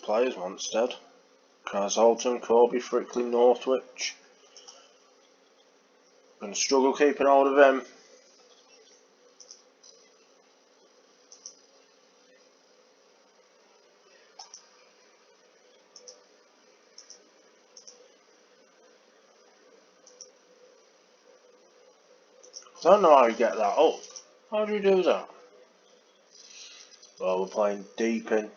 players instead. Carshalton, Corby, Frickley, Northwich. Going to struggle keeping hold of him. I don't know how you get that up. How do you do that? Well, we're playing deep in.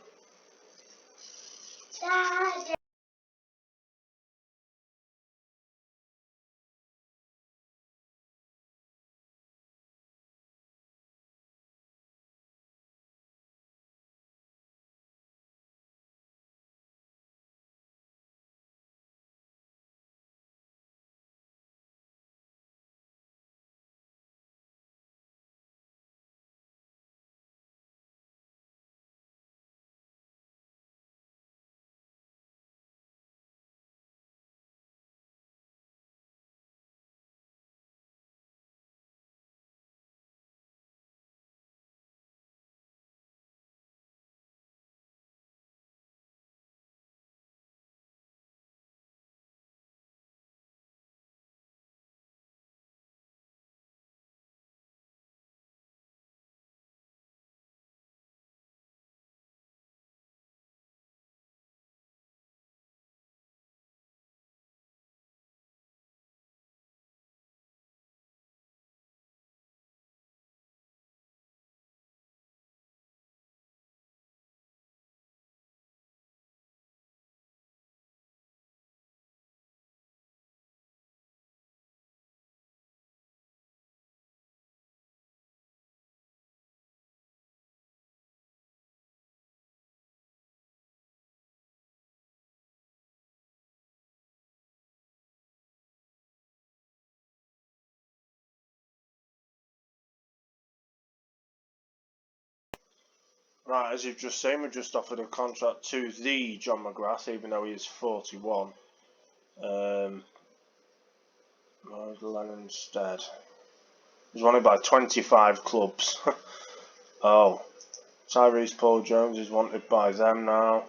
Right, as you've just seen, we've just offered a contract to the John McGrath, even though he is 41. Lennon instead. He's wanted by 25 clubs. Oh, Tyrese Paul Jones is wanted by them now.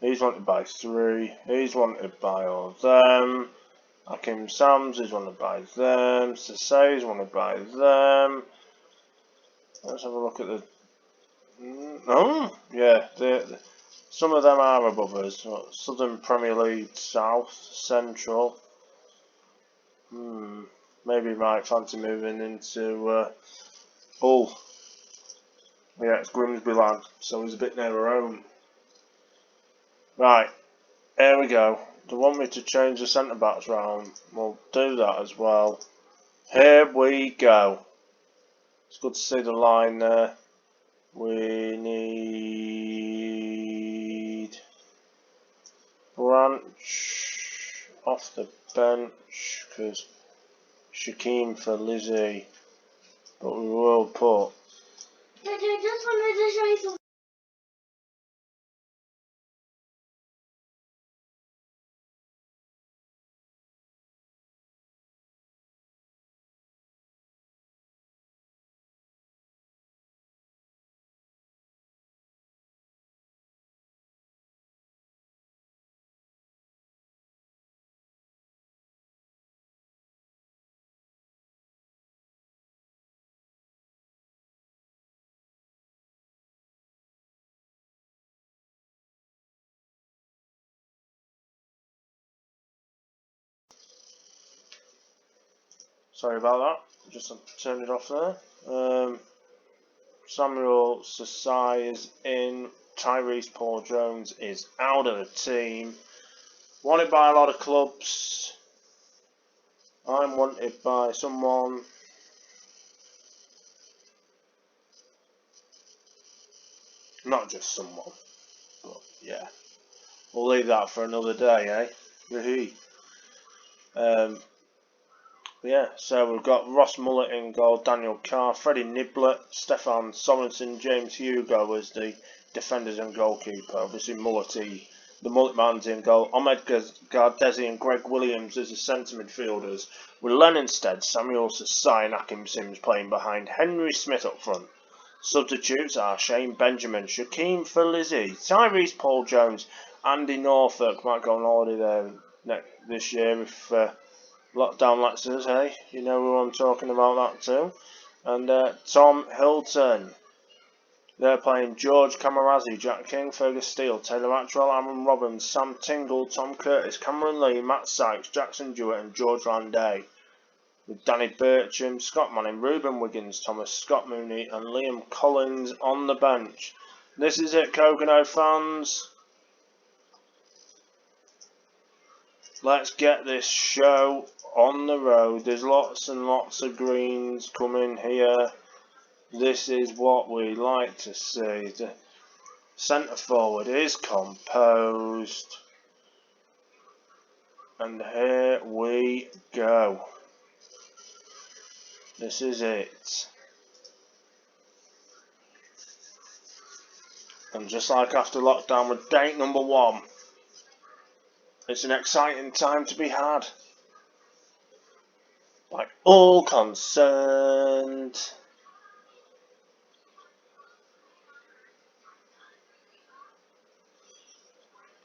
He's wanted by 3. He's wanted by all of them. Hakim Sams is wanted by them. Sasay is wanted by them. Let's have a look at the... Oh, yeah, some of them are above us. Southern Premier League, South, Central. Maybe he might fancy moving into Hull. Yeah, it's Grimsby lad, so he's a bit nearer home. Right, here we go. They want me to change the centre backs round. We'll do that as well. Here we go. It's good to see the line there. We need Branch off the bench because Shaquem for Lizzie, but we will put. Dad, I just wanted to show you something. Sorry about that. Just turned it off there. Samuel Sasai is in. Tyrese Paul Jones is out of the team. Wanted by a lot of clubs. I'm wanted by someone. Not just someone, but yeah. We'll leave that for another day, eh? Yeah, so we've got Ross Mullett in goal, Daniel Carr, Freddie Niblett, Stefan Sorensen, James Hugo as the defenders and goalkeeper. Obviously Mullety, the Mullet man's in goal. Ahmed Gardezi and Greg Williams as the centre midfielders. With Len instead, Samuel Sasai and Hakim Sims playing behind Henry Smith up front. Substitutes are Shane Benjamin, Shaquem Felizi, Tyrese Paul Jones, Andy Norfolk. Might go on holiday there this year if lockdown lets us, hey? You know who I'm talking about, that too. And Tom Hilton. They're playing George Camarazzi, Jack King, Fergus Steele, Taylor Atwell, Aaron Robbins, Sam Tingle, Tom Curtis, Cameron Lee, Matt Sykes, Jackson Jewett and George Landay. With Danny Bircham, Scott Manning, Ruben Wiggins, Thomas Scott Mooney and Liam Collins on the bench. This is it, Cogenhoe fans. Let's get this show on the road. There's lots and lots of greens coming here. This is what we like to see. The centre forward is composed. And here we go. This is it. And just like after lockdown with date number 1, it's an exciting time to be had. By all concerned.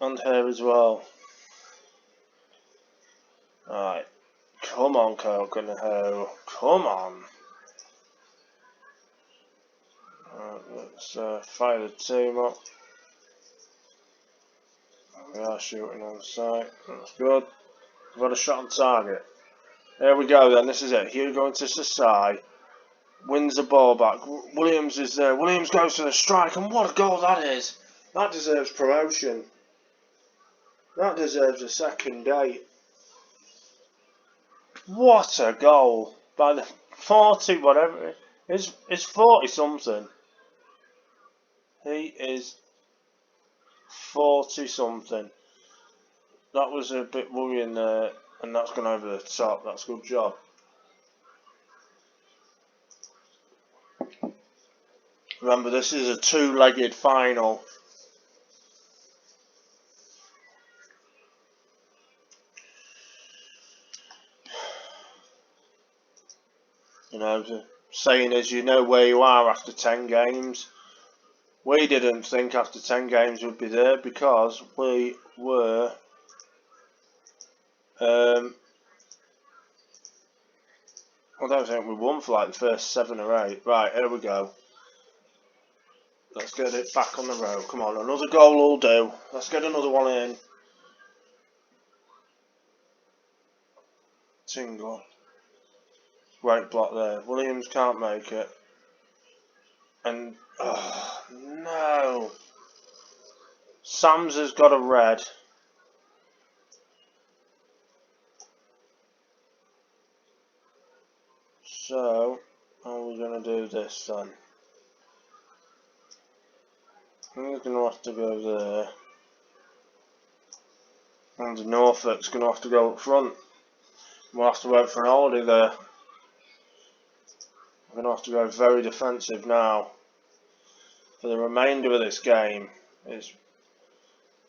And here as well. Alright. Come on, Cogenhoe. Come on. Let's fire the team up. We are shooting on sight. That's good. We've got a shot on target. There we go then. This is it. Hugo into Sasai. Wins the ball back. Williams is there. Williams goes for the strike. And what a goal that is. That deserves promotion. That deserves a second date. What a goal. By the 40 whatever. It's 40 something. He is 40 something. That was a bit worrying there, and that's gone over the top. That's a good job. Remember, this is a two-legged final. You know, the saying is, you know where you are after 10 games. We didn't think after 10 games we'd be there because we were I don't think we won for like the first 7 or 8. Right, here we go. Let's get it back on the road. Come on, another goal will do. Let's get another one in. Tingle. Great block there. Williams can't make it. And, oh, no. Sams has got a red. So, how are we going to do this then? He's going to have to go there. And Norfolk's going to have to go up front. We'll have to wait for an holiday there. We're going to have to go very defensive now. For the remainder of this game. It's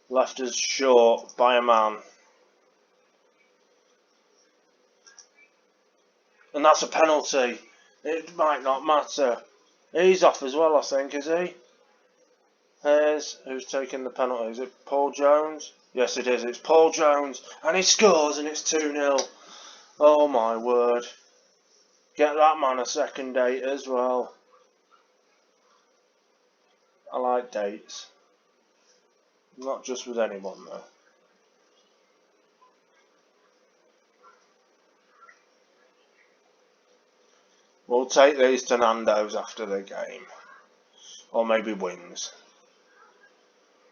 left us short by a man. And that's a penalty. It might not matter. He's off as well, I think, is he? Here's who's taking the penalty. Is it Paul Jones? Yes, it is. It's Paul Jones. And he scores and it's 2-0. Oh my word. Get that man a second date as well. I like dates. Not just with anyone though. We'll take these to Nando's after the game. Or maybe wings.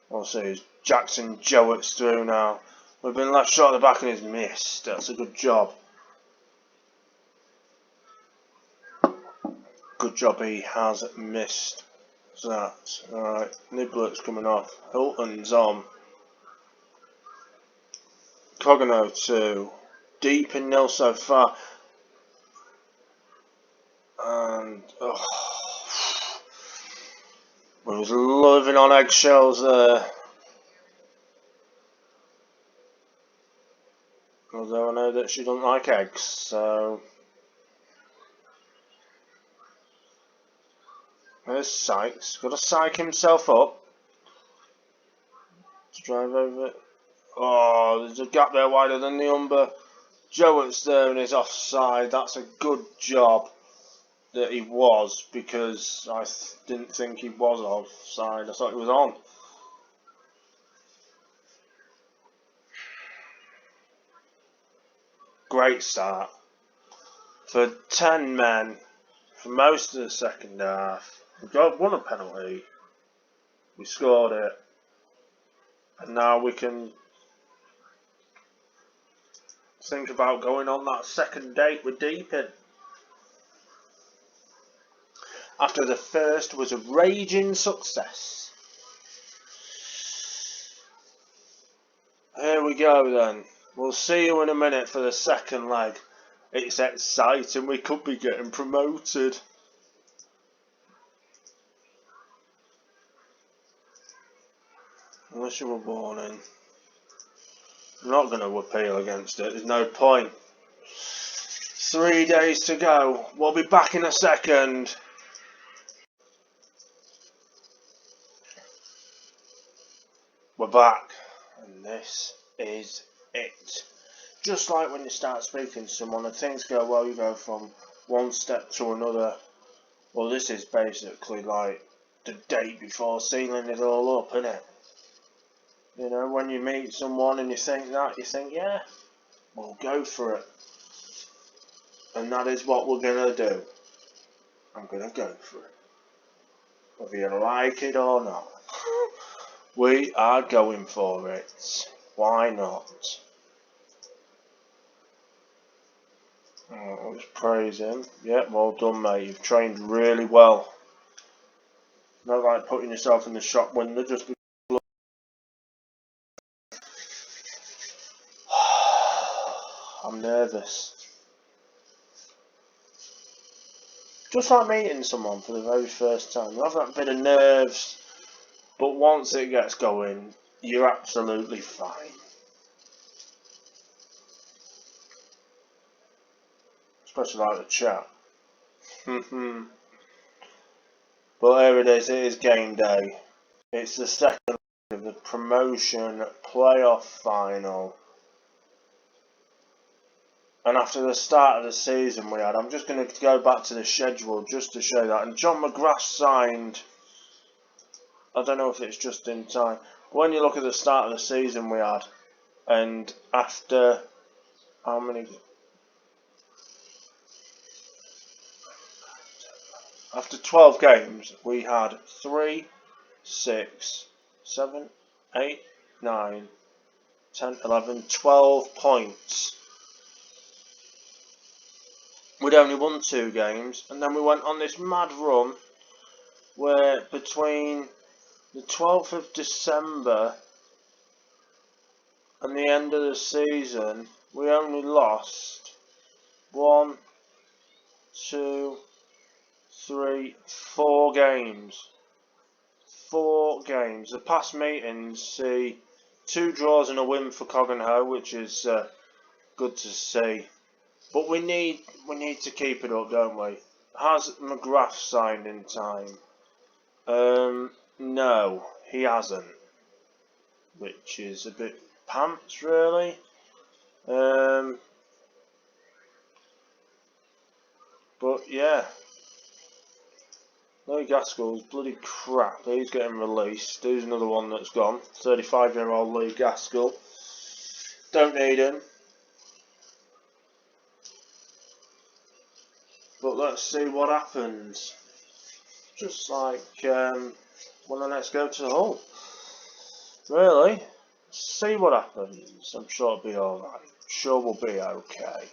We'll see. Jackson Jewett's through now. We've been left short at the back and he's missed. That's a good job. Good job he has missed that. Alright, Niblet's coming off. Hilton's on. Cogenhoe 2. Deep in nil so far. And we was living on eggshells there. Although I know that she doesn't like eggs, so There's Sykes. Got to psych himself up. To drive over it. Oh, there's a gap there wider than the Umber. Jowett's there and is offside. That's a good job that he was, because I didn't think he was offside. I thought he was on. Great start. For 10 men, for most of the second half, we won a penalty. We scored it. And now we can think about going on that second date with Deepin. After the first was a raging success. Here we go then. We'll see you in a minute for the second leg. It's exciting, we could be getting promoted. Unless you were born in. I'm not going to appeal against it, there's no point. 3 days to go. We'll be back in a second. We're back. And this is it. Just like when you start speaking to someone and things go well, you go from one step to another. Well, this is basically like the day before sealing it all up, isn't it? You know, when you meet someone and you think that, you think, yeah, we'll go for it. And that is what we're going to do. I'm going to go for it. Whether you like it or not. We are going for it. Why not? Oh, let's praise him. Yeah, well done, mate. You've trained really well. Not like putting yourself in the shop window just because. I'm nervous. Just like meeting someone for the very first time. You have that bit of nerves, but once it gets going, you're absolutely fine. Especially like the chat. But here it is game day. It's the second of the promotion playoff final. And after the start of the season we had, I'm just going to go back to the schedule just to show that. And John McGrath signed, I don't know if it's just in time, but when you look at the start of the season we had, and after how many? After 12 games, we had 3, 6, 7, 8, 9, 10, 11, 12 points. We'd only won 2 games, and then we went on this mad run where between the 12th of December and the end of the season, we only lost 1, 2, 3, 4 games. 4 games. The past meetings see 2 draws and a win for Cogenhoe, which is good to see. But we need to keep it up, don't we? Has McGrath signed in time? No, he hasn't. Which is a bit pants, really. But yeah. Louis Gaskell's bloody crap. He's getting released. Here's another one that's gone. 35-year-old Louis Gaskell. Don't need him. But let's see what happens. Just like when the next go to the Hull. Really? See what happens. I'm sure it'll be alright. Sure we'll be okay.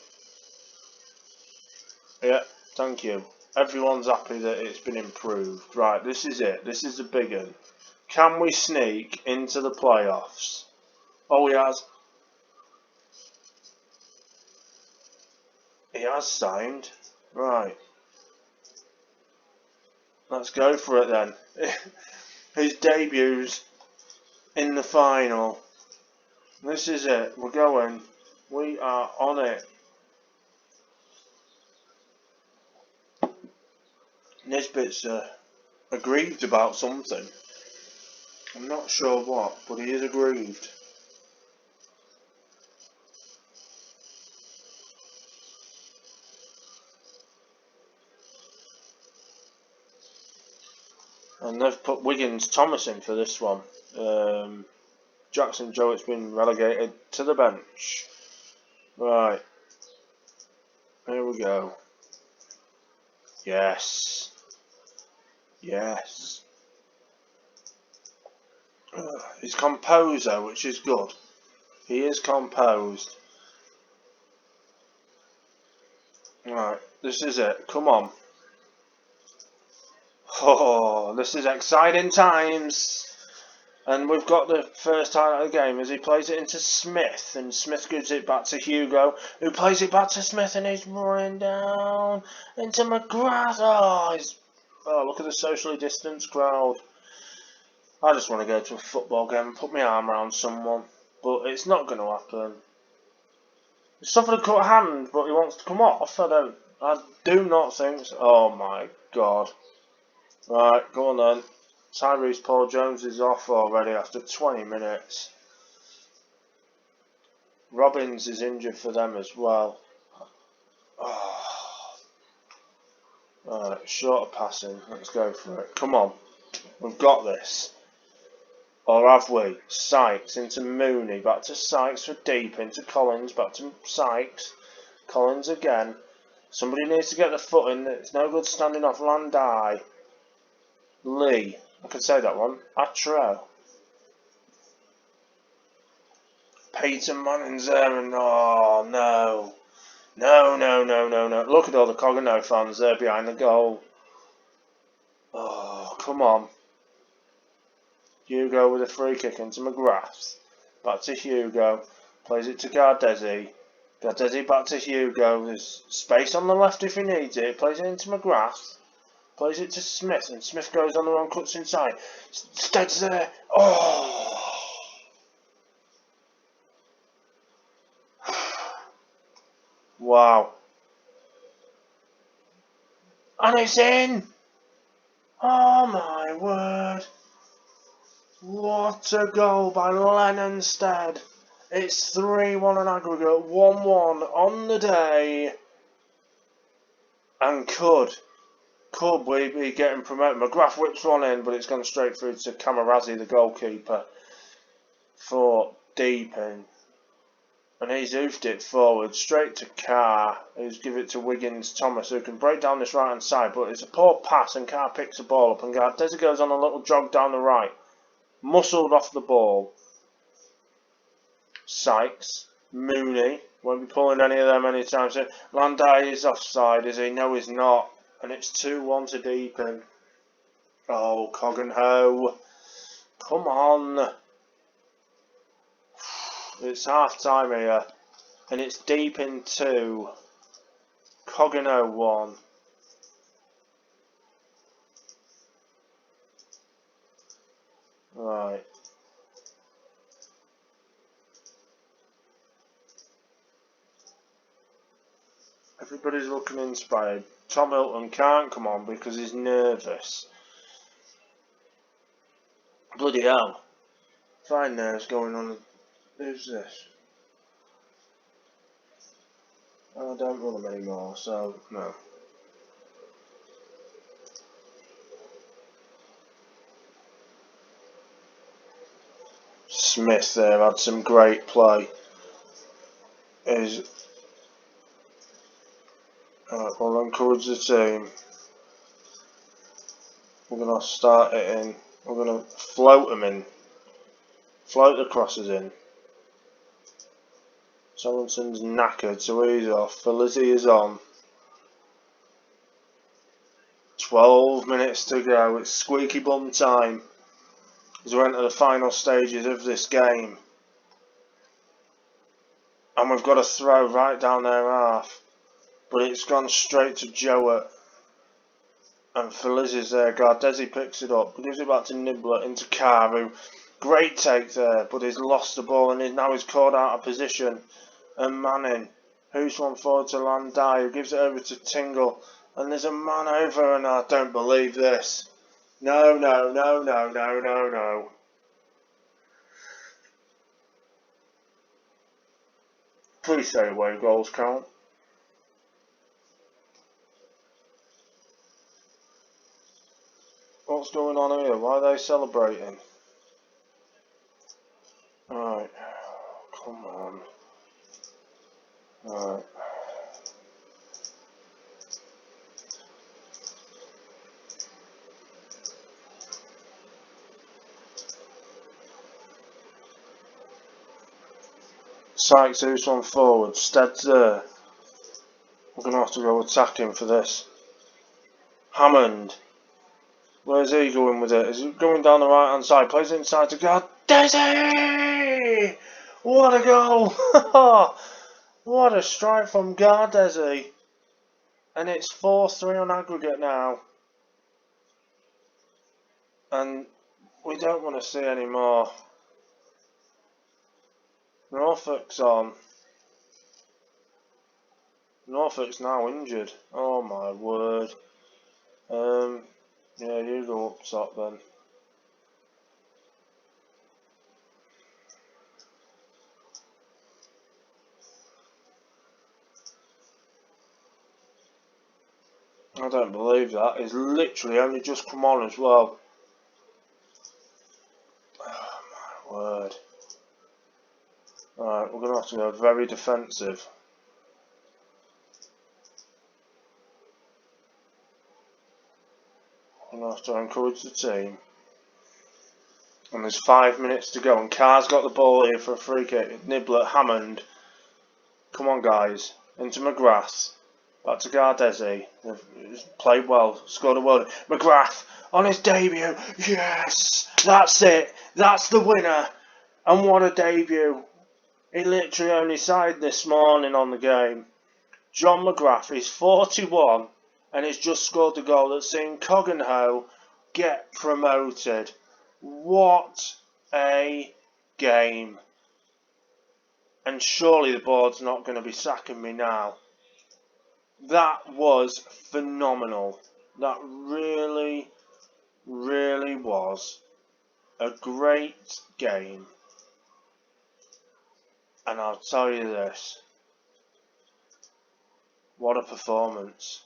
Yeah, thank you. Everyone's happy that it's been improved. Right, this is it. This is the big one. Can we sneak into the playoffs? Oh, he has. He has signed. Right. Let's go for it then. His debut's in the final. This is it. We're going. We are on it. Nisbet's a aggrieved about something. I'm not sure what, but he is aggrieved. And they've put Wiggins Thomas in for this one. Jackson Jowett's been relegated to the bench. Right. Here we go. Yes. Yes. He's composed though, which is good. He is composed. Right, this is it. Come on. Oh, this is exciting times. And we've got the first highlight of the game as he plays it into Smith, and Smith gives it back to Hugo, who plays it back to Smith, and he's running down into McGrath. Oh, look at the socially distanced crowd. I just want to go to a football game and put my arm around someone, but it's not going to happen. He suffered a cut hand, but he wants to come off. I do not think so. Oh my god. Right, go on then. Tyrese Paul Jones is off already after 20 minutes. Robbins is injured for them as well. Oh. Alright, short of passing. Let's go for it. Come on. We've got this. Or have we? Sykes into Mooney. Back to Sykes for deep. Into Collins. Back to Sykes. Collins again. Somebody needs to get the foot in. It's no good standing off Landai. Lee. I can say that one. Atro. Peyton Manning's there and oh no. No. Look at all the Cogenhoe fans there behind the goal. Oh, come on. Hugo with a free kick into McGrath. Back to Hugo. Plays it to Gardesi. Gardesi back to Hugo. There's space on the left if he needs it. Plays it into McGrath. Plays it to Smith, and Smith goes on the run, cuts inside. Stead's there. Oh! Wow. And it's in! Oh my word. What a goal by Lennon Stead. It's 3-1 on aggregate, 1-1 on the day. And could we be getting promoted? McGrath whips one in, but it's gone straight through to Camarazi, the goalkeeper, for deep in. And he's oofed it forward, straight to Carr, who's give it to Wiggins Thomas, who can break down this right hand side, but it's a poor pass and Carr picks the ball up and Gardesi goes on a little jog down the right. Muscled off the ball. Sykes, Mooney, won't be pulling any of them anytime soon. Landai is offside, is he? No, he's not. And it's 2-1 to Deepin. Oh, Cogenhoe. Come on. It's half time here. And it's Deepin 2. Cogenhoe 1. Right. Everybody's looking inspired. Tom Hilton can't come on because he's nervous. Bloody hell. Fine nerves going on. Who's this? I don't run them anymore, so no. Smith there had some great play. Alright, we'll encourage the team. We're going to start it in. We're going to float them in. Float the crosses in. Tomlinson's knackered, so he's off. Felicity is on. 12 minutes to go. It's squeaky bum time as we enter the final stages of this game. And we've got a throw right down their half. But it's gone straight to Jowett. And Felicity's there. Gardesi picks it up. Gives it back to Nibbler into Caru. Great take there, but he's lost the ball and now he's caught out of position. And Manning, who's one forward to Landai, who gives it over to Tingle. And there's a man over, and I don't believe this. No, no, no, no, no, no, no. Please say away goals count. What's going on here? Why are they celebrating? Alright. Come on. Alright. Sykes, who's on forward? Stead's there. We're going to have to go attacking for this. Hammond. Where's he going with it? Is he going down the right hand side? Plays it inside to God. Desi! What a goal! What a strike from Gardesi. And it's 4-3 on aggregate now. And we don't want to see any more. Norfolk's on. Norfolk's now injured. Oh my word. Yeah, you go up top then. I don't believe that. He's literally only just come on as well. Oh my word. Alright, we're going to have to go very defensive. We're going to have to encourage the team. And there's 5 minutes to go, and Carr's got the ball here for a free kick. Nibbler, Hammond. Come on, guys. Into McGrath. Back to Gardesi. Played well. Scored a world. McGrath on his debut. Yes! That's it. That's the winner. And what a debut. He literally only signed this morning on the game. John McGrath is 41 and he's just scored the goal that's seen Cogenhoe get promoted. What a game. And surely the board's not going to be sacking me now. That was phenomenal. That really, really was a great game. And I'll tell you this. What a performance.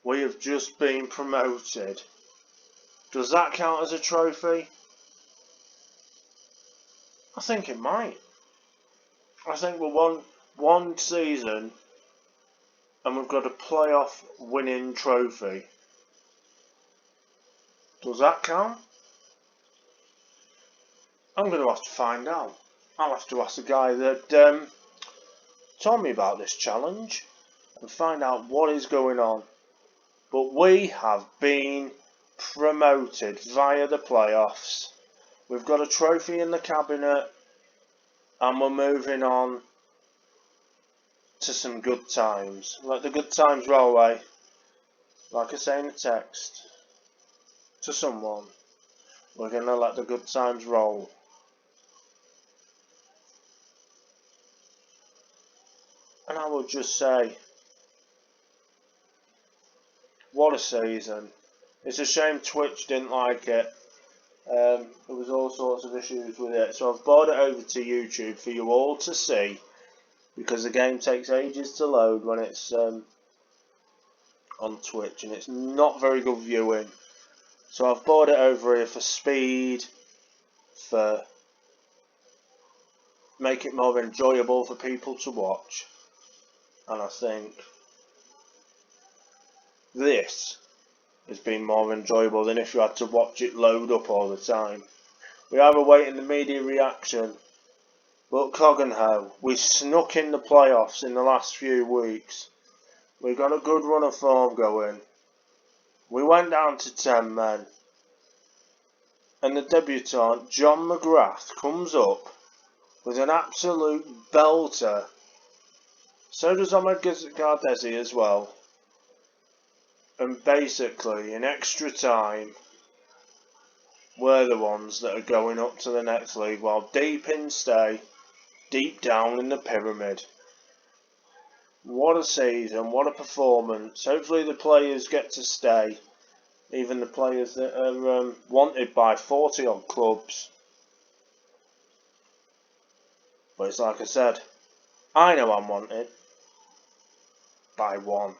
We have just been promoted. Does that count as a trophy? I think it might. I think we're one season and we've got a playoff winning trophy. Does that count? I'm going to have to find out. I'll have to ask the guy that told me about this challenge and find out what is going on. But we have been promoted via the playoffs. We've got a trophy in the cabinet and we're moving on to some good times. Let the good times roll away. Like I say in the text to someone, we're going to let the good times roll. And I will just say, what a season. It's a shame Twitch didn't like it. There was all sorts of issues with it. So I've brought it over to YouTube for you all to see. Because the game takes ages to load when it's on Twitch. And it's not very good viewing. So I've brought it over here for speed. For make it more enjoyable for people to watch. And I think this has been more enjoyable than if you had to watch it load up all the time. We are awaiting the media reaction, but Cogenhoe, we snuck in the playoffs in the last few weeks. We got a good run of form going. We went down to 10 men, and the debutant John McGrath comes up with an absolute belter. So does Ahmed Gardesi as well. And basically, in extra time, we're the ones that are going up to the next league, while deep down in the pyramid. What a season, what a performance. Hopefully the players get to stay. Even the players that are wanted by 40 odd clubs. But it's like I said, I know I'm wanted by one.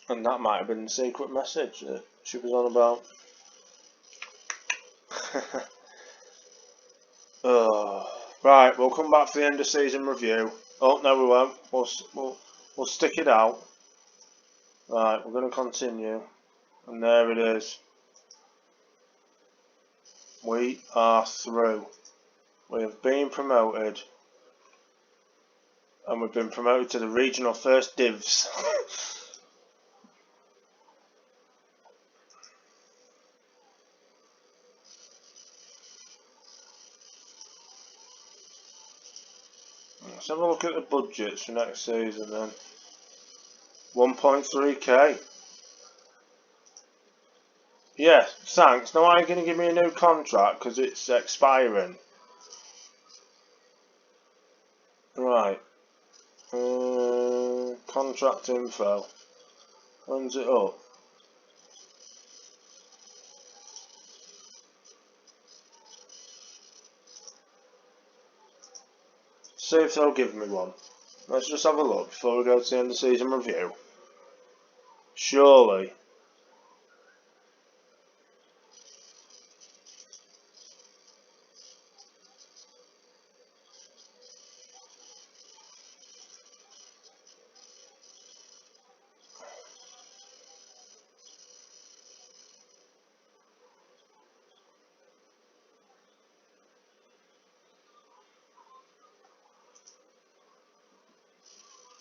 And that might have been the secret message that she was on about. Oh, right, we'll come back for the end of season review. Oh no, we won't. We'll stick it out. Right, we're going to continue, and there it is. We are through. We have been promoted, and we've been promoted to the regional first divs. Let's have a look at the budgets for next season then. 1.3k. Yeah, thanks. Now are you going to give me a new contract because it's expiring? Right. Contract info. When's it up? See if they'll give me one. Let's just have a look before we go to the end of season review. Surely.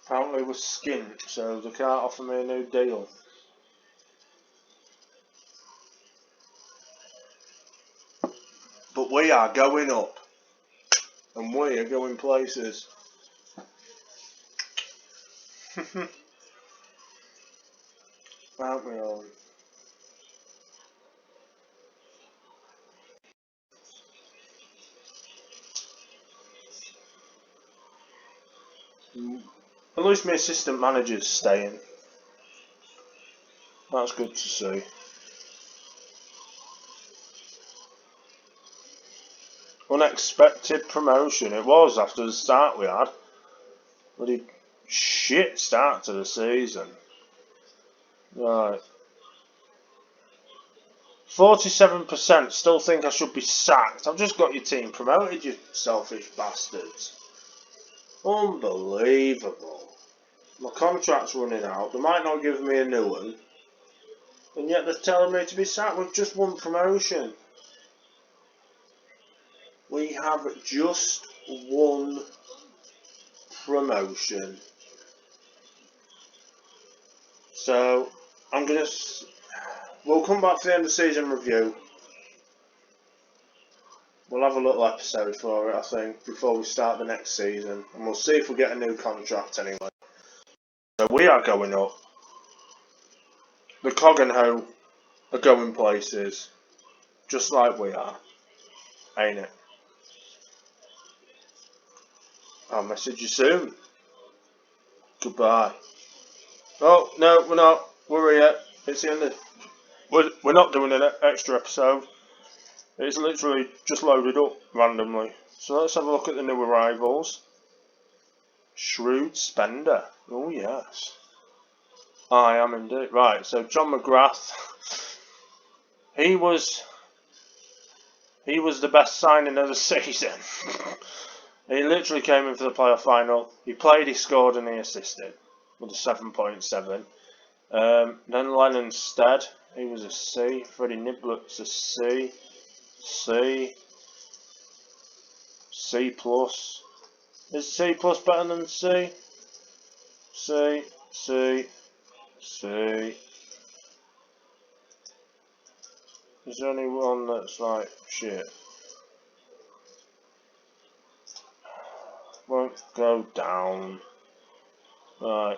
Apparently we're skint, so they can't offer me a new deal. But we are going up. And we are going places. Aren't we all? At least my assistant manager's staying. That's good to see. Unexpected promotion. It was after the start we had. Bloody shit start to the season. Right. 47% still think I should be sacked. I've just got your team promoted, you selfish bastards. Unbelievable. My contract's running out. They might not give me a new one. And yet they're telling me to be sacked with just one promotion. We have just one promotion. So, we'll come back to the end of season review. We'll have a little episode for it, I think, before we start the next season. And we'll see if we get a new contract anyway. So we are going up. The Cogenhoe are going places. Just like we are. Ain't it? I'll message you soon. Goodbye. Oh, no, we're not. We're here. It's the end of... We're not doing an extra episode. It's literally just loaded up randomly. So let's have a look at the new arrivals. Shrewd Spender. Oh, yes. I am indeed. Right, so John McGrath. He was the best signing of the season. He literally came in for the playoff final. He played, he scored, and he assisted with a 7.7. Then Lennon Stead, he was a C. Freddie Niblett's a C. C. C plus. Is C plus better than C? C. C. C. Is there only one that's like shit? Won't go down. Right.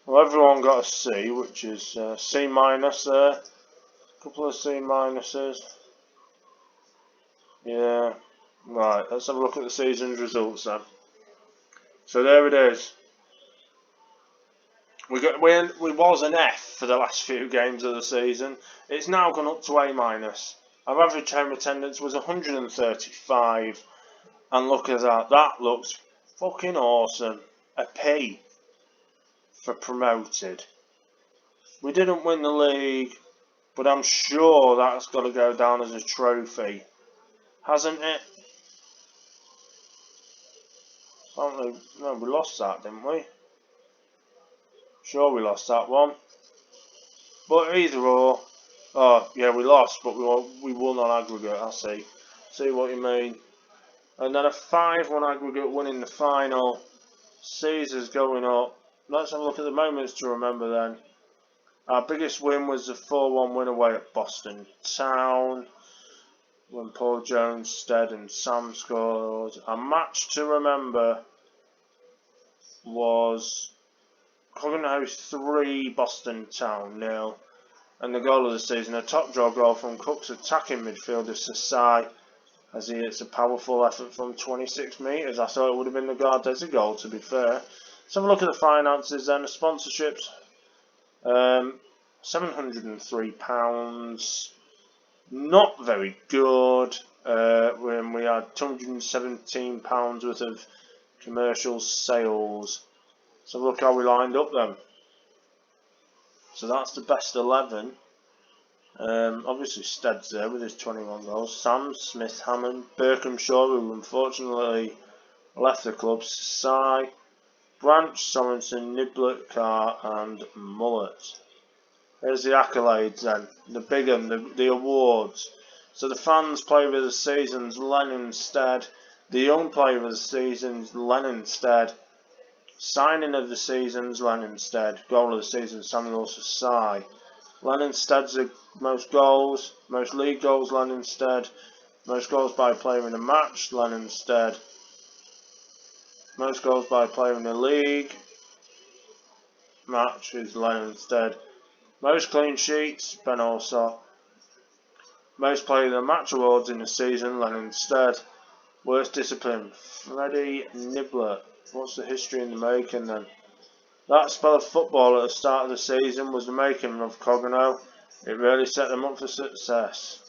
Well, everyone got a C, which is C minus there. Couple of C minuses. Yeah. Right, let's have a look at the season's results then. So there it is. We was an F for the last few games of the season. It's now gone up to A minus. Our average home attendance was 135, and look at that. That looks fucking awesome. A P for promoted. We didn't win the league, but I'm sure that's got to go down as a trophy, hasn't it? No, we lost that, didn't we? Sure, we lost that one. But either or, oh yeah, we lost, but we won on aggregate. I see what you mean. And then a 5-1 aggregate win in the final. Caesar's going up. Let's have a look at the moments to remember then. Our biggest win was the 4-1 win away at Boston Town, when Paul Jones, Stead and Sam scored. A match to remember was Cogenhoe 3, Boston Town 0. And the goal of the season, a top draw goal from Cook's attacking midfielder Sasai, as he hits a powerful effort from 26 metres. I thought it would have been the Gardesi goal, to be fair. Let's have a look at the finances then. The sponsorships, £703. Not very good. When we had £217 worth of commercial sales. So look how we lined up then. So that's the best 11. Obviously Stead's there with his 21 goals. Sam, Smith, Hammond, Birkhamshaw, who unfortunately left the club, Sai, Branch, Sorensen, Niblet, Carr and Mullet. Here's the accolades then, the big one, the awards. So the fans player of the season's Lennon Stead, the young player of the season's Lennon Stead, signing of the season's Lennon Stead, goal of the season Samuel Sasai. Lennon Stead's the most goals, most league goals Lennon Stead, most goals by a player in a match Lennon Stead, most goals by a player in a league match is Lennon Stead, most clean sheets Ben Alsop, most player of the match awards in the season Lennon Stead, worst discipline Freddie Niblet. What's the history in the making then? That spell of football at the start of the season was the making of Cogenhoe. It really set them up for success.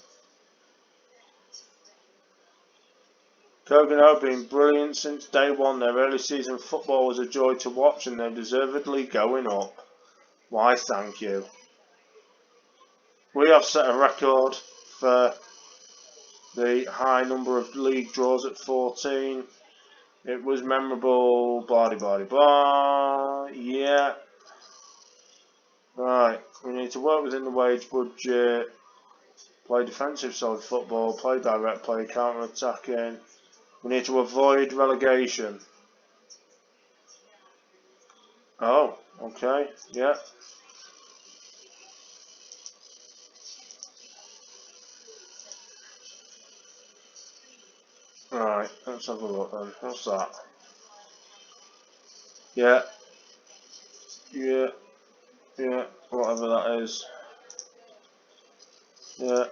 Cogenhoe been brilliant since day one. Their early season football was a joy to watch and they're deservedly going up. Why thank you. We have set a record for the high number of league draws at 14. It was memorable, blah blah blah, yeah. Right, we need to work within the wage budget, play defensive solid football, play direct play, counter-attacking. We need to avoid relegation. Oh, okay, yeah. Right, let's have a look then. What's that? Yeah, whatever that is. Yeah.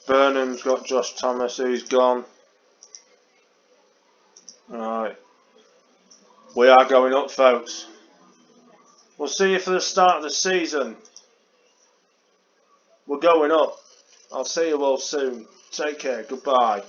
Burnham's got Josh Thomas, he's gone. Right. We are going up, folks. We'll see you for the start of the season. We're going up. I'll see you all soon. Take care. Goodbye.